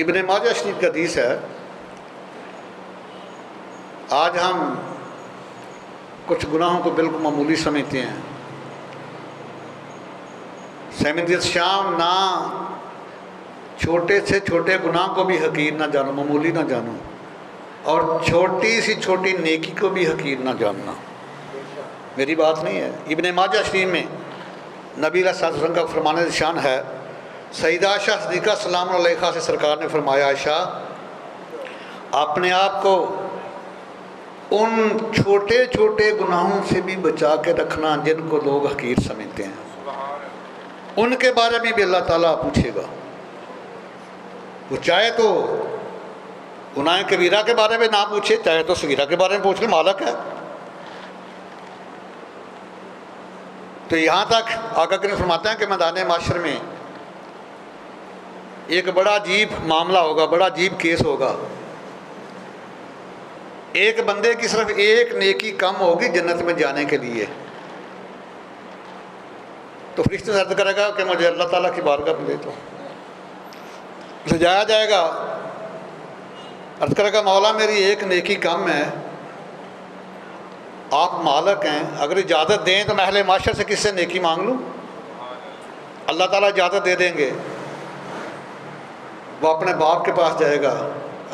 ابن ماجہ شریف کا حدیث ہے. آج ہم کچھ گناہوں کو بالکل معمولی سمجھتے ہیں. سیمندیت شام نہ چھوٹے سے چھوٹے گناہ کو بھی حقیر نہ جانو، معمولی نہ جانو، اور چھوٹی سی چھوٹی نیکی کو بھی حقیر نہ جاننا. میری بات نہیں ہے. ابن ماجہ شریف میں نبی علیہ الصلوۃ والسلام کا فرمان شان ہے. سیدہ عائشہ صدیقہ سلام علیہا سے سرکار نے فرمایا، عائشہ اپنے آپ کو ان چھوٹے چھوٹے گناہوں سے بھی بچا کے رکھنا جن کو لوگ حقیر سمجھتے ہیں. ان کے بارے میں بھی اللہ تعالیٰ پوچھے گا. وہ چاہے تو گناہ کبیرہ کے بارے میں نہ پوچھے، چاہے تو صغیرہ کے بارے میں پوچھ لے، مالک ہے. تو یہاں تک آقا کریم فرماتے ہیں کہ میدان معاشر میں ایک بڑا عجیب معاملہ ہوگا، بڑا عجیب کیس ہوگا. ایک بندے کی صرف ایک نیکی کم ہوگی جنت میں جانے کے لیے. تو فرشتے سے عرض کرے گا کہ مجھے اللہ تعالیٰ کی بارگاہ میں دے دو. اسے جایا جائے گا، عرض کرے گا مولا میری ایک نیکی کم ہے، آپ مالک ہیں، اگر اجازت دیں تو میں اہل معاشر سے کس سے نیکی مانگ لوں؟ اللہ تعالیٰ اجازت دے دیں گے. وہ اپنے باپ کے پاس جائے گا،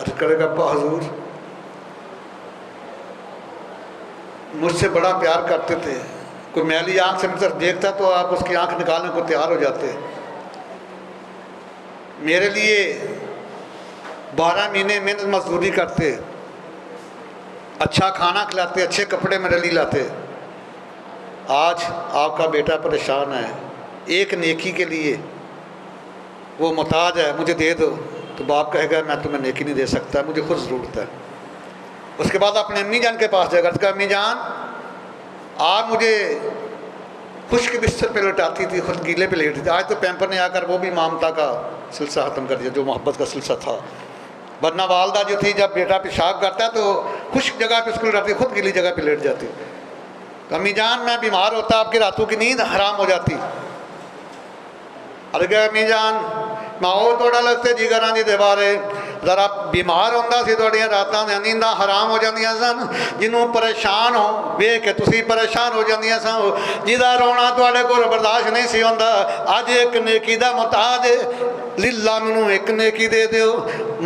عرض کرے گا ابا حضور مجھ سے بڑا پیار کرتے تھے، کوئی میلی آنکھ سے میری طرف دیکھتا تو آپ اس کی آنکھ نکالنے کو تیار ہو جاتے. میرے لیے 12 مہینے محنت مزدوری کرتے، اچھا کھانا کھلاتے، اچھے کپڑے میرے لیے لاتے. آج آپ کا بیٹا پریشان ہے، ایک نیکی کے لیے وہ محتاج ہے، مجھے دے دو. تو باپ کہے گا میں تمہیں نیکی نہیں دے سکتا، مجھے خود ضرورت ہے. اس کے بعد اپنے امی جان کے پاس جائے گا، اس کا امی جان آپ مجھے خشک بستر پہ لٹاتی تھی، خود گیلے پہ لیٹتی تھی، آج تو پیمپر نے آ کر وہ بھی مامتا کا سلسلہ ختم کر دیا جو محبت کا سلسلہ تھا. ورنہ والدہ جو تھی جب بیٹا پیشاب کرتا ہے تو خشک جگہ پہ اس کو لٹاتی، خود گیلی جگہ پہ لیٹ جاتی. امی جان میں بیمار ہوتا، آپ کی راتوں کی نیند حرام ہو جاتی. ارے امی جان ماحول تھوڑا لگتے جیگراں دی دیوارے ذرا بیمار ہوتا سی، تھوڑی راتاں دیا نینداں حرام ہو جاندیاں سن. جنوں پریشان ہو ویکھ کے تسی پریشان ہو جاندیاں سن، جہدا رونا تواڈے کول برداشت نہیں سی ہوندا، اج ایک نیکی دا محتاج للہ مینوں ایک نیکی دے دیو.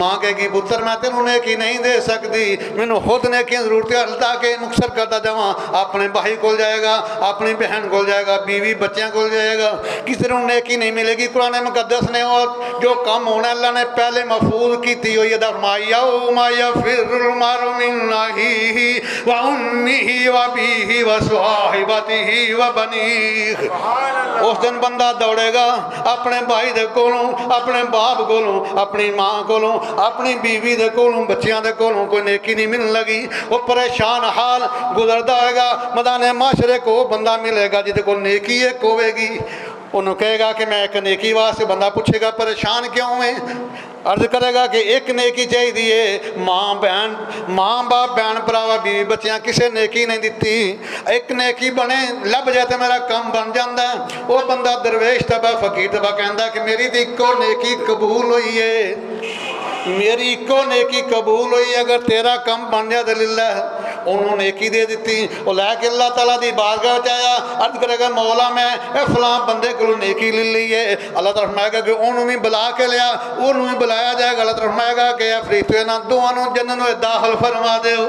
ماں کہے گی پتر میں تینوں نیکی نہیں دے سکتی، مینوں خود نیکیاں ضرورت ہے، اللہ کے مکثر کرتا جاواں. اپنے بھائی کول جائے گا، اپنی بہن کول جائے گا، بیوی بچیاں کول جائے گا، کسی نے نیکی نہیں ملے گی. قرآن مقدس نے اور جو کم ہونا اللہ نے پہلے محفوظ کیتی ہوئی ہے. فرمایا یوم یفر المرء من اخیہ وامہ وابیہ وصاحبتہ وبنیہ. اس دن بندہ دوڑے گا اپنے بھائی دے کولوں، اپنے باپ کولوں، اپنی ماں کولوں، اپنی بیوی دے کولوں، بچیاں دے کولوں کوئی نیکی نہیں ملن لگی. وہ پریشان حال گزردا ہوئے گا. میدان معاشرے کو بندہ ملے گا جہدے کول نیکی ایک ہوے گی. انہوں کہے گا کہ میں ایک نیکی واسطے، بندہ پوچھے گا پریشان کیوں ہے؟ عرض کرے گا کہ ایک نیکی چاہیے، ماں بہن، ماں باپ بہن بھراوا بیوی بچیاں کسے نیکی نہیں دیتی. ایک نیکی بنے لب جائے تو میرا کم بن جاتا ہے. وہ بندہ درویش تبا فقیر تبا کہندا کہ میری تو ایکو نیکی قبول ہوئی ہے، میری ایکو نیکی قبول ہوئی. اگر تیرا کم بن جائے تو للہ انہوں نیکی دے دیتی. وہ لے کے اللہ تعالیٰ دی بارگاہ چاہیا، عرض کرے گا مولا میں فلاں بندے کو نیکی لے لی ہے. اللہ تعالیٰ فرمائے گا کہ انہوں بھی بلا کے لیا، انہوں بھی بلایا جائے گا. اللہ تعالیٰ فرمائے گا کہ افریتو انہاں دوہاں جنت میں داخل فرما دیو،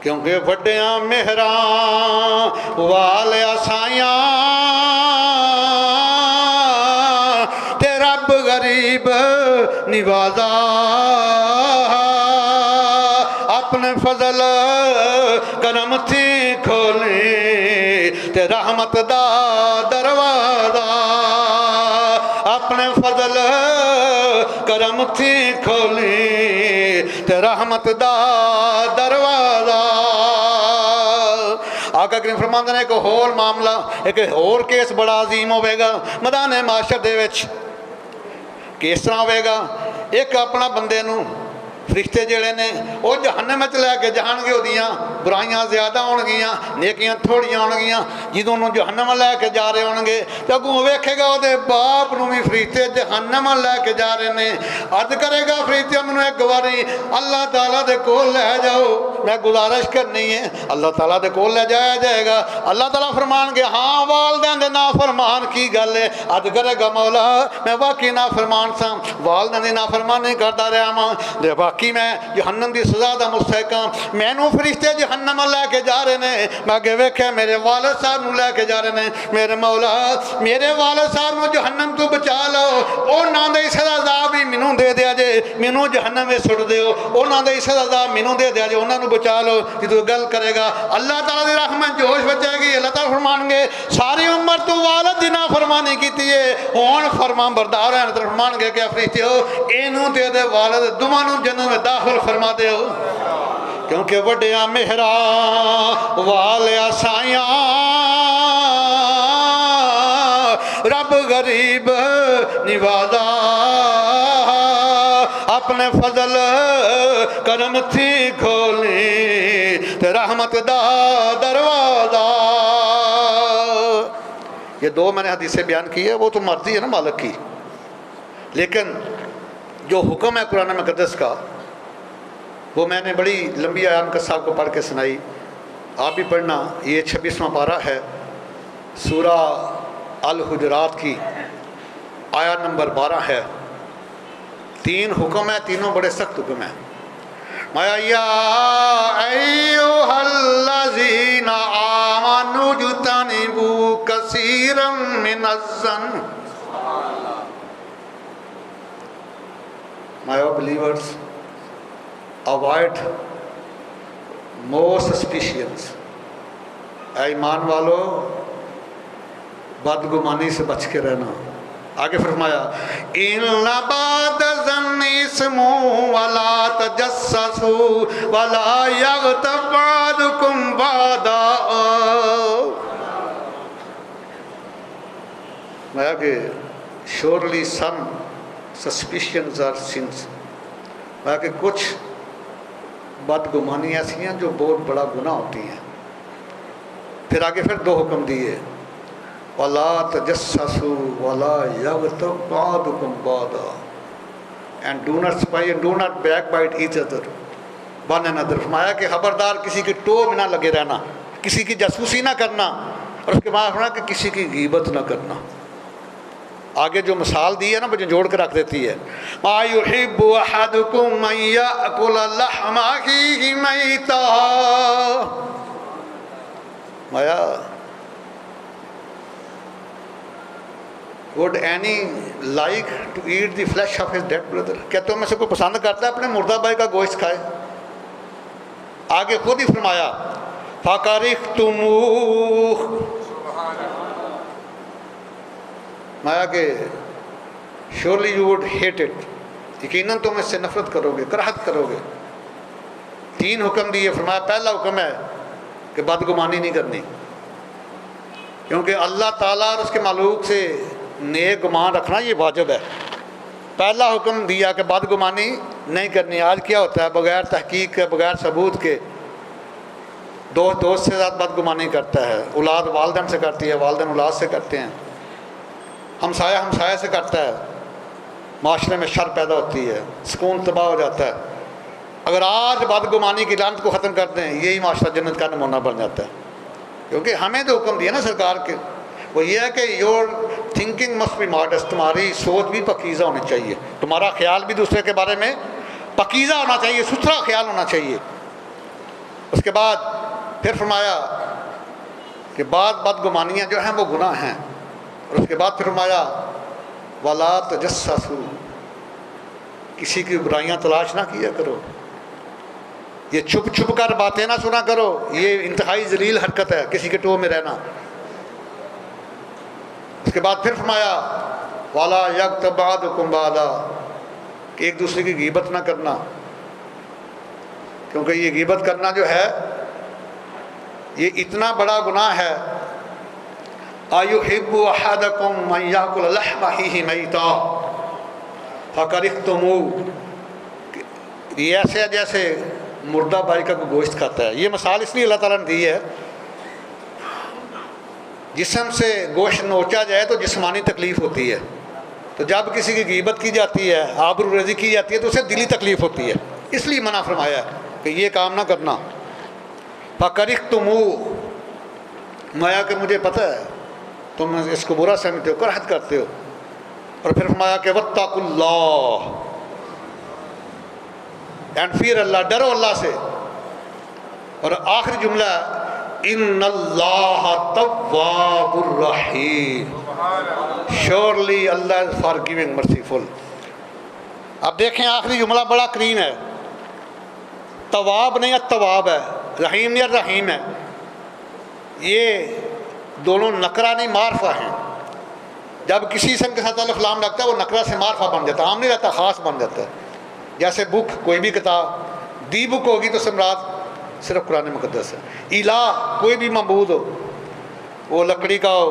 کیونکہ وڈیاں مہراں والے سائیاں تے رب غریب نوازا. اپنے فضل کرم تھی کھولے تے رحمت دا دروازہ. اپنے فضل کرم تھی کھولی تے رحمت دا دروازہ. آقا کریم فرماندے نے ایک ہور معاملہ، ایک ہور کیس بڑا عظیم ہوئے گا میدان معاشر دے وچ. کس طرح ہوئے گا؟ ایک اپنا بندے نو فرشتے جڑے نے وہ جہنم وچ لے کے جان گے، وہ برائیاں زیادہ ہون گیاں، نیکیاں تھوڑیاں ہون گیاں۔ جدوں انہوں جہنم لے کے جا رہے ہون گے تو اگوں ویکھے گا وہ باپ نوں بھی فرشتے جہنم لے کے جا رہے نے۔ عرض کرے گا فرشتے انہوں ایک باری اللہ تعالیٰ دے کول لے جاؤ، میں گزارش کرنی ہے۔ اللہ تعالیٰ دے کول لے جایا جائے گا، اللہ تعالیٰ فرمان گے ہاں والدین دے نافرمان کی گل ہے؟ عرض کرے گا مولا میں واقعی نافرمان سا، والدین دی نافرمانی کرتا رہا ہاں، دے باقی میں جہنم دی سزا دا مستحق ہاں۔ مینوں فرشتے جہنم لے کے جا رہے نے، میں اگے ویکھیا میرے والد صاحب نوں لے کے جا رہے نے۔ میرے مولا میرے والد صاحب نوں جہنم تو بچا لو، انہاں دے سزا بھی مینوں دے دیا جے، مینوں جہنم میں سٹ دیو، انہاں دے سزا مینوں دے دیا جے، انہاں نوں بچا لو۔ جدوں گل کرے گا اللہ تعالیٰ دی رحمت جوش بچے گی، اللہ تعالیٰ فرمان گے ساری عمر تو والد دی نافرمانی کیتی ہے، ہن فرمان بردار ہیں۔ فرمان گے کہ فرشتے ہو اینوں تے دے والد دوواں نوں جنت میں داخل فرما دیو، کیونکہ وڈیاں مہراں والیا سائیاں رب غریب نوازا، اپنے فضل کرم تھی کھولی تے رحمت دا دروازہ۔ یہ دو میں نے حدیثیں بیان کی ہے، وہ تو مرضی ہے نا مالک کی، لیکن جو حکم ہے قرآن مقدس کا وہ میں نے بڑی لمبی آیان کا صاحب کو پڑھ کے سنائی، آپ بھی پڑھنا۔ یہ 26واں پارہ ہے سورہ الحجرات کی، آیت نمبر 12 ہے۔ 3 حکم ہے، تینوں بڑے سخت حکم ہیں۔ یا ایھا الذین آمنوا اجتنبوا کثیرا من الظن، My believers, avoid more suspicions. اے ایمان والو بدگمانی سے بچ کے رہنا۔ آگے فرمایا ان بعد الظن اسم ولا تجسسوا ولا یغتب بعضکم بعضا۔ میں کہ surely some suspicions are sins، میں کہ کچھ بدگمانی ایسی ہیں جو بہت بڑا گناہ ہوتی ہیں۔ پھر آگے پھر 2 حکم دیے، وَلَا تَجَسَّسُوا وَلَا يَغْتَبْ بَعْضُكُمْ بَعْضًا، and do not spy and do not backbite each other one another۔ فرمایا کہ خبردار کسی کی ٹو میں نہ لگے رہنا، کسی کی جاسوسی نہ کرنا، اور اس کے بعد فرمایا کہ کسی کی غیبت نہ کرنا۔ آگے جو مثال دی ہے نا مجھے جوڑ کے رکھ دیتی ہے، مَا يُحِبُّ أَحَدُكُمْ مَنْ يَأْكُلَ لَحْمَ أَخِيهِ مَيْتًا۔ مایا would any like to eat the flesh of his dead brother؟ کیا تم میں سے کوئی پسند کرتا ہے اپنے مردہ بھائی کا گوشت کھائے؟ آگے خود ہی فرمایا فَكَرِهْتُمُوهُ، مایا کہ surely you would hate it، یقیناً تم اس سے نفرت کرو گے، کراہت کرو گے۔ 3 حکم دیے، فرمایا پہلا حکم ہے کہ بدگمانی نہیں کرنی، کیونکہ اللہ تعالیٰ اور اس کے معلوق سے نیک گمان رکھنا یہ واجب ہے۔ پہلا حکم دیا کہ بدگمانی نہیں کرنی۔ آج کیا ہوتا ہے بغیر تحقیق کے، بغیر ثبوت کے دوست سے ساتھ بدگمانی کرتا ہے، اولاد والدین سے کرتی ہے، والدین اولاد سے کرتے ہیں، ہمسایہ سے کرتا ہے، معاشرے میں شر پیدا ہوتی ہے، سکون تباہ ہو جاتا ہے۔ اگر آج بدگمانی کی لعنت کو ختم کر دیں یہی معاشرہ جنت کا نمونہ بن جاتا ہے، کیونکہ ہمیں جو حکم دیا نا سرکار کے وہ یہ ہے کہ your thinking must be modest, تمہاری سوچ بھی پاکیزہ ہونی چاہیے، تمہارا خیال بھی دوسرے کے بارے میں پاکیزہ ہونا چاہیے، ستھرا خیال ہونا چاہیے۔ اس کے بعد پھر فرمایا کہ بعض بدگمانیاں جو ہیں وہ گناہ ہیں، اور اس کے بعد پھر فرمایا وَلَا تَجَسَّسُوا، کسی کی برائیاں تلاش نہ کیا کرو، یہ چھپ چھپ کر باتیں نہ سنا کرو، یہ انتہائی ذلیل حرکت ہے کسی کے ٹو میں رہنا۔ اس کے بعد پھر فرمایا وَلَا يَغْتَبْ بَعْضُكُمْ بَعْضًا، کہ ایک دوسرے کی غیبت نہ کرنا، کیونکہ یہ غیبت کرنا جو ہے یہ اتنا بڑا گناہ ہے۔ أَيُحِبُّ أَحَدُكُمْ مَنْ يَأْكُلَ لَحْمَ أَخِيهِ مَيْتًا فَكَرِهْتُمُوهُ، یہ ایسے ہے جیسے مردہ بھائی کا کوئی گوشت کھاتا ہے. یہ مثال اس لیے اللہ تعالیٰ نے دی ہے، جسم سے گوشت نوچا جائے تو جسمانی تکلیف ہوتی ہے، تو جب کسی کی غیبت کی جاتی ہے، آبرو ریزی کی جاتی ہے، تو اسے دلی تکلیف ہوتی ہے. اس لیے منع فرمایا کہ یہ کام نہ کرنا. فَكَرِهْتُمُوهُ، مایا کہ مجھے پتہ ہے تم اس کو برا سمجھتے ہو، کراہت کرتے ہو. اور پھر فرمایا کہ وَاتَّقُوا اللَّهَ، اینڈ فیئر اللہ، ڈرو اللہ سے. اور آخری جملہ ان اللہ تواب الرحیم، surely Allah is forgiving merciful. اب دیکھیں آخری جملہ بڑا کریم ہے، تواب نہیں التواب ہے، رحیم نہیں الرحیم ہے. یہ دونوں نکرہ نہیں معرفہ ہیں. جب کسی اسم کے ساتھ الف لام لگتا ہے وہ نکرہ سے معرفہ بن جاتا ہے، عام نہیں رہتا، خاص بن جاتا ہے. جیسے بک، کوئی بھی کتاب دی بک ہوگی تو سمراد صرف قرآن مقدس ہے. الہ، کوئی بھی معبود ہو، وہ لکڑی کا ہو،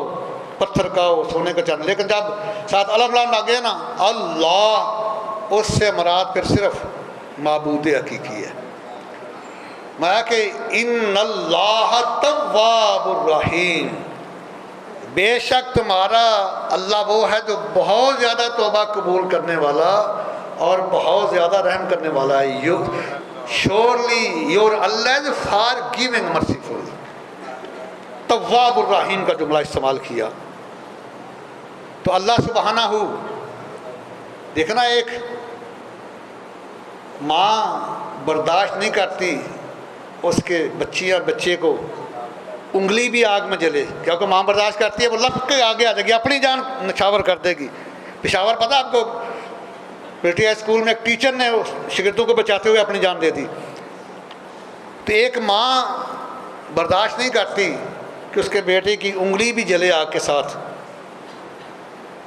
پتھر کا ہو، سونے کا چاند. لیکن جب ساتھ الف لام لگ گیا نا اللہ، اس سے مراد پھر صرف معبود حقیقی ہے. میں کہ ان اللہ تواب الرحیم، بے شک تمہارا اللہ وہ ہے جو بہت زیادہ توبہ قبول کرنے والا اور بہت زیادہ رحم کرنے والا ہے. Surely your Allah is forgiving merciful. تواب الرحیم کا جملہ استعمال کیا. تو اللہ سبحانہ ہو، دیکھنا ایک ماں برداشت نہیں کرتی اس کے بچے کو انگلی بھی آگ میں جلے، کیونکہ ماں برداشت کرتی ہے، وہ لپ کے آگے آ جائے گی، اپنی جان نچھاور کر دے گی. پشاور پتہ آپ کو، پی اسکول میں ایک ٹیچر نے شاگردوں کو بچاتے ہوئے اپنی جان دے دی. تو ایک ماں برداشت نہیں کرتی کہ اس کے بیٹے کی انگلی بھی جلے آگ کے ساتھ.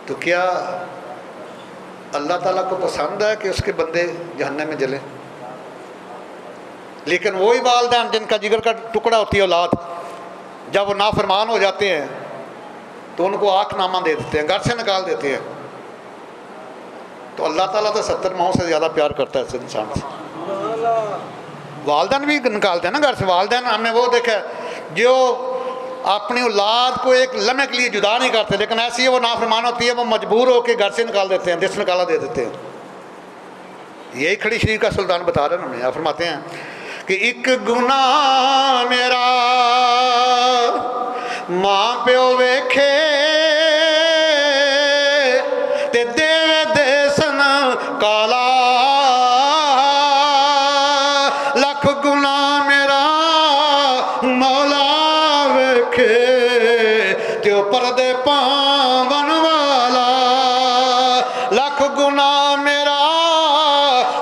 تو کیا اللہ تعالیٰ کو پسند ہے کہ اس کے بندے جہنم میں جلیں؟ لیکن وہی والدین جن کا جگر کا ٹکڑا ہوتی ہے اولاد، جب وہ نافرمان ہو جاتے ہیں تو ان کو آنکھ نامہ دے دیتے ہیں، گھر سے نکال دیتے ہیں. تو اللہ تعالیٰ تو 70 ماہوں سے زیادہ پیار کرتا ہے اس انسان سے. والدین بھی نکالتے ہیں نا گھر سے. والدین ہم نے وہ دیکھا جو اپنی اولاد کو ایک لمحے کے لیے جدا نہیں کرتے، لیکن ایسی ہے وہ نافرمان ہوتی ہے، وہ مجبور ہو کے گھر سے نکال دیتے ہیں، دس نکالا دے دیتے ہیں. یہی کھڑی شریف کا سلطان بتا رہے ہیں ہمیں. آپ فرماتے ہیں کہ ایک گناہ میرا ماں پیو ویکھے تے دیوے دے سن کالا، لکھ گناہ میرا مولا ویکھے تے پردے پاون والا، لکھ گناہ میرا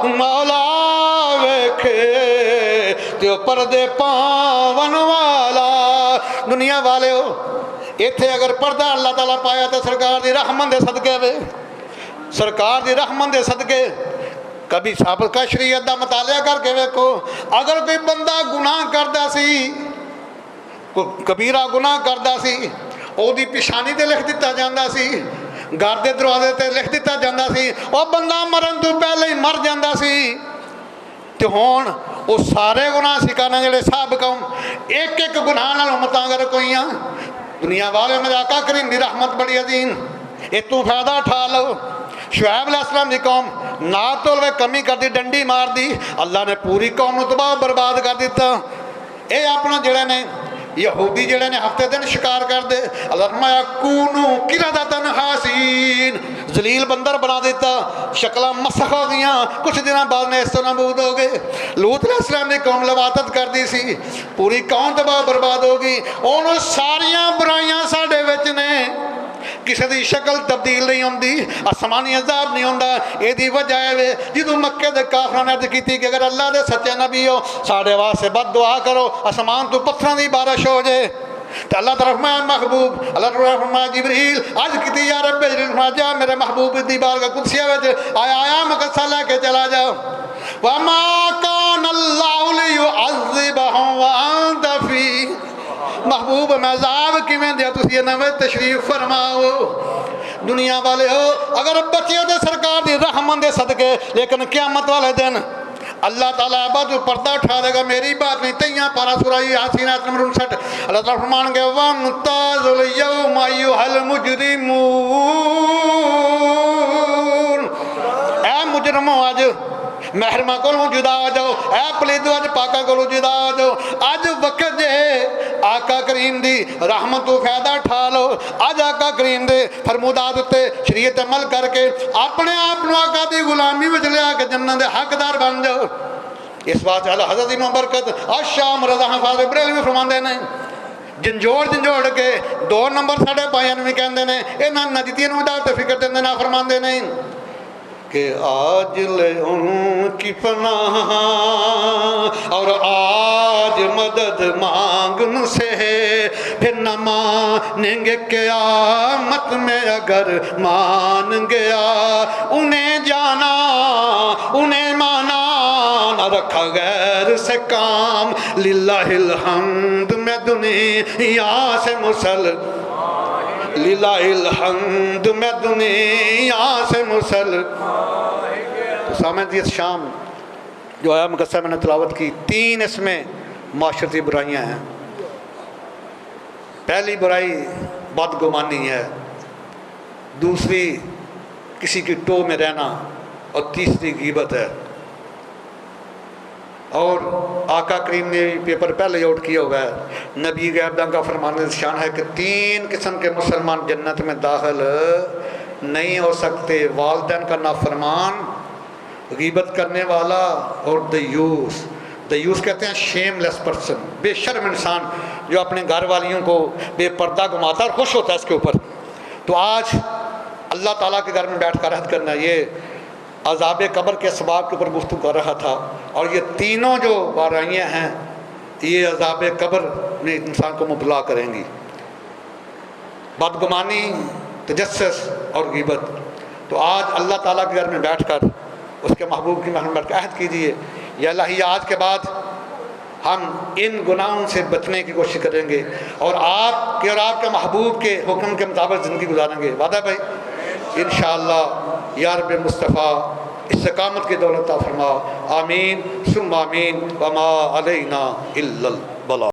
مولا تے پردے پاون والا. دنیا والے ہو، ایتھے اگر پردہ اللہ تعالیٰ پایا تو سرکار دی رحمت دے صدقے وے، سرکار دی رحمت دے صدقے. کبھی سابقہ شریعت دا مطالعہ کر کے ویکھو، اگر کوئی بندہ گناہ کردا سی، کوئی کبیرہ گناہ کردا سی، او دی پیشانی تے لکھ دیتا جاندا سی، گھر دے دروازے تے لکھ دیتا جاندا سی، او بندہ مرن تو پہلے ہی مر جاندا سی. تے ہون وہ سارے گناہ سکھانا جڑے سابقہ ایک ایک گناہ نال امتاں اگر کوئی ہیں. دنیا والے میں آقا کریم دی رحمت بڑی عظیم، یہ تو فائدہ اٹھا لو. شعیب علیہ السلام دی قوم نہ تو کمی کر دی، ڈنڈی مار دی، اللہ نے پوری قوم نو تباہ برباد کر دیتا. اے اپنا جڑے نے یہودی جڑے نے ہفتے دن شکار کر دے، اللہ فرمایا کونو قردۃ خاسئین، ذلیل بندر بنا دیتا، شکلیں مسخ ہو گئیاں، کچھ دنوں بعد میں اس تو نابود ہو گئے. لوط علیہ السلام نے قوم لواطت کر دی سی، پوری قوم تباہ برباد ہو گئی. انہوں ساریاں برائیاں ساڈے وچ نے، کسی دی شکل تبدیل نہیں ہوندی، آسمانی عذاب نہیں ہوندا. یہ دی وجہ ہے جدوں مکے دے کافراں نے عرض کیتی کہ اگر اللہ دے سچے نبی ہو ساڈے واسطے بد دعا کرو، آسمان تو پتھراں دی بارش ہو جائے. تو اللہ تعالیٰ فرمایا محبوب، اللہ تعالیٰ فرمایا جبریل عرض کیتی یا رب، فرمایا جا میرے محبوب دی بارگاہ قدسیہ وچ آیا مقدسہ لے کے چلا جا. وما کان اللہ لیعذبہم وانت فیہم، محبوب میں عذاب کیویں دیا تسی انہاں وچ تشریف فرماؤ. دنیا والے ہو، اگر بچے دے سرکار دی رحمت دے صدقے، لیکن قیامت والے دن اللہ تعالیٰ ابا جو پردہ اٹھا دے گا میری بات نہیں تیاں پارا سورہ یاسین آیت نمبر 59 اللہ تعالیٰ فرمان گے وَامْتَازُوا الْيَوْمَ أَيُّهَا الْمُجْرِمُونَ اے مجرموں آج محرمہ کو جدا ہو جاؤ، اے پلیدو آج پاکا کو جدا ہو جاؤ، آج وقت جے آقا کریم دی رحمت و فیدہ ٹھا لو، آج آقا کریم دے فرمودات تے شریعت عمل کر کے اپنے آپ نو آقا دی غلامی وچ لے آ کے جنت دے حقدار بن جاؤ۔ اس بات چاہلا حضرت امام برکت الشام رضا حفاظ بریلوی میں فرماندے نے جنجوڑ کے 2 نمبر ساڑھے پائیں میں کہندے نے انہاں نجدیاں نو ہدایت فکر دے نہ فرماندے نے کہ آج لے ان کی پناہ اور آج مدد مانگن سے پھر نہ مانیں گے قیامت میں اگر مان گیا انہیں جانا انہیں مانا نہ رکھا غیر سے کام للہ الحمد میں دنیا سے للہ الحمد میں دنیا سے تو سامعین اس شام جو آیا مقصہ میں نے تلاوت کی 3 اس میں معاشرتی برائیاں ہیں۔ پہلی برائی بدگمانی ہے، دوسری کسی کی ٹو میں رہنا، اور تیسری غیبت ہے۔ اور آقا کریم نے پیپر پہلے آؤٹ کیا ہوا ہے، نبی غیب داں کا فرمان شان ہے کہ 3 قسم کے مسلمان جنت میں داخل نہیں ہو سکتے: والدین کا نافرمان، غیبت کرنے والا، اور دیوس۔ دیوس کہتے ہیں شیم لیس پرسن، بے شرم انسان جو اپنے گھر والیوں کو بے پردہ گھماتا اور خوش ہوتا ہے اس کے اوپر۔ تو آج اللہ تعالیٰ کے گھر میں بیٹھ کر عہد کرنا، یہ عذاب قبر کے اسباب کے اوپر گفتگو کر رہا تھا، اور یہ تینوں جو برائیاں ہیں یہ عذاب قبر میں انسان کو مبتلا کریں گی: بدگمانی، تجسس اور غیبت۔ تو آج اللہ تعالیٰ کے گھر میں بیٹھ کر اس کے محبوب کی محفل میں بیٹھ کر عہد کیجئے یا اللہ آج کے بعد ہم ان گناہوں سے بچنے کی کوشش کریں گے اور آپ کے اور آپ کے محبوب کے حکم کے مطابق زندگی گزاریں گے۔ وعدہ بھائی؟ انشاءاللہ یا رب مصطفیٰ استقامت کی دولت عطا فرما، آمین ثم آمین، وما علینا الا البلاغ۔